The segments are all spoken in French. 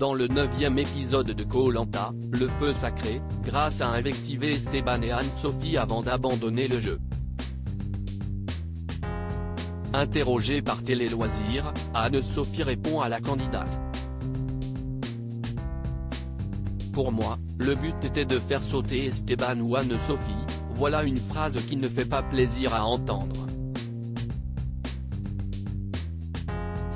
Dans le 9e épisode de Koh-Lanta, le feu sacré, Grace a invectivé Esteban et Anne-Sophie avant d'abandonner le jeu. Interrogée par Télé Loisirs, Anne-Sophie répond à la candidate. Pour moi, le but était de faire sauter Esteban ou Anne-Sophie, voilà une phrase qui ne fait pas plaisir à entendre.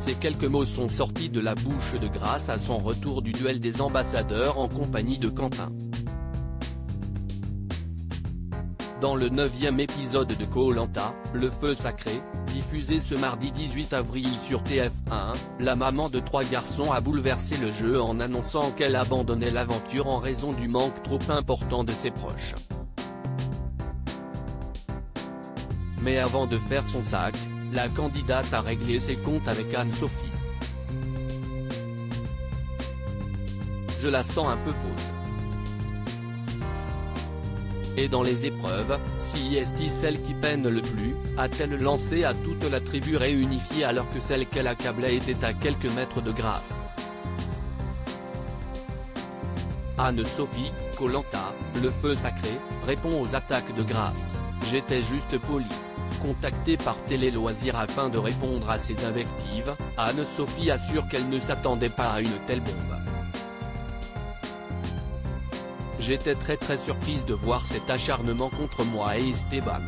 Ces quelques mots sont sortis de la bouche de Grace à son retour du duel des ambassadeurs en compagnie de Quentin. Dans le 9e épisode de Koh-Lanta, le feu sacré, diffusé ce mardi 18 avril sur TF1, la maman de 3 garçons a bouleversé le jeu en annonçant qu'elle abandonnait l'aventure en raison du manque trop important de ses proches. Mais avant de faire son sac, la candidate a réglé ses comptes avec Anne-Sophie. Je la sens un peu fausse. Et dans les épreuves, si est celle qui peine le plus, a-t-elle lancé à toute la tribu réunifiée alors que celle qu'elle accablait était à quelques mètres de Grace. Anne-Sophie, Koh-Lanta, le feu sacré, répond aux attaques de Grace. J'étais juste polie. Contactée par Télé Loisirs afin de répondre à ces invectives, Anne-Sophie assure qu'elle ne s'attendait pas à une telle bombe. J'étais très surprise de voir cet acharnement contre moi et Esteban.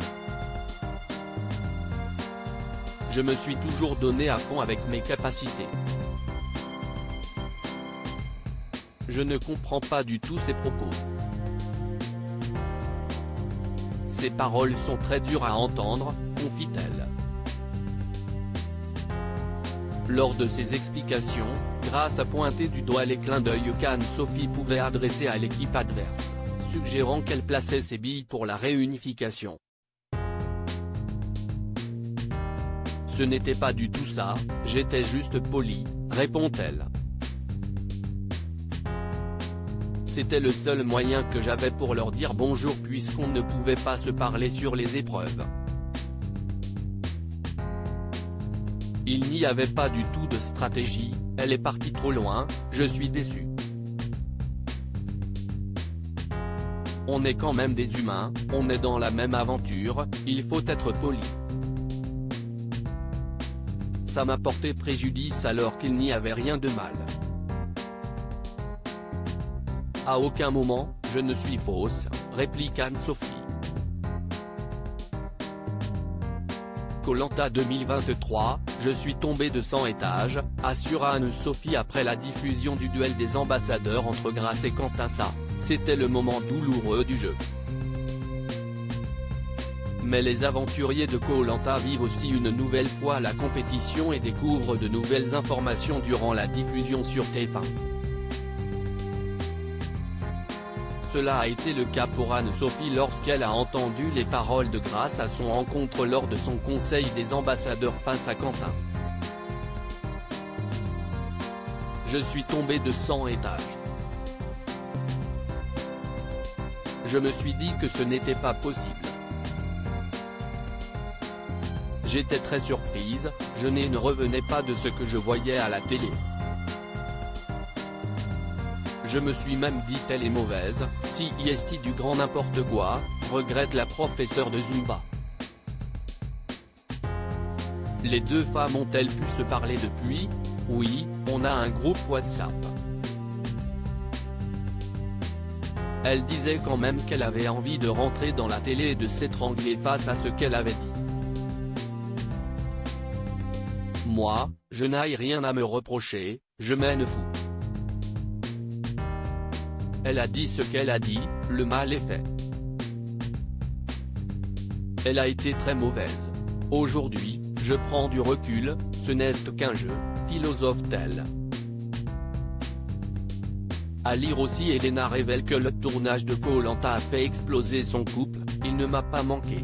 Je me suis toujours donné à fond avec mes capacités. Je ne comprends pas du tout ces propos. Ces paroles sont très dures à entendre, confie-t-elle. Lors de ses explications, Grace a pointé du doigt les clins d'œil qu'Anne-Sophie pouvait adresser à l'équipe adverse, suggérant qu'elle plaçait ses billes pour la réunification. Ce n'était pas du tout ça, j'étais juste polie, répond-elle. C'était le seul moyen que j'avais pour leur dire bonjour puisqu'on ne pouvait pas se parler sur les épreuves. Il n'y avait pas du tout de stratégie, elle est partie trop loin, je suis déçue. On est quand même des humains, on est dans la même aventure, il faut être poli. Ça m'a porté préjudice alors qu'il n'y avait rien de mal. À aucun moment, je ne suis fausse, réplique Anne-Sophie. Koh-Lanta 2023, je suis tombée de 100 étages, assure Anne-Sophie après la diffusion du duel des ambassadeurs entre Grace et Quentin. Ça, c'était le moment douloureux du jeu. Mais les aventuriers de Koh-Lanta vivent aussi une nouvelle fois la compétition et découvrent de nouvelles informations durant la diffusion sur TF1. Cela a été le cas pour Anne-Sophie lorsqu'elle a entendu les paroles de Grace à son encontre lors de son conseil des ambassadeurs face à Quentin. Je suis tombée de 100 étages. Je me suis dit que ce n'était pas possible. J'étais très surprise, je ne revenais pas de ce que je voyais à la télé. Je me suis même dit elle est mauvaise, si est du grand n'importe quoi, regrette la professeure de Zumba. Les deux femmes ont-elles pu se parler depuis? Oui, on a un groupe WhatsApp. Elle disait quand même qu'elle avait envie de rentrer dans la télé et de s'étrangler face à ce qu'elle avait dit. Moi, je n'ai rien à me reprocher, je m'en fous. Elle a dit ce qu'elle a dit, le mal est fait. Elle a été très mauvaise. Aujourd'hui, je prends du recul, ce n'est qu'un jeu, philosophe-t-elle. À lire aussi Elena révèle que le tournage de Koh-Lanta a fait exploser son couple, il ne m'a pas manqué.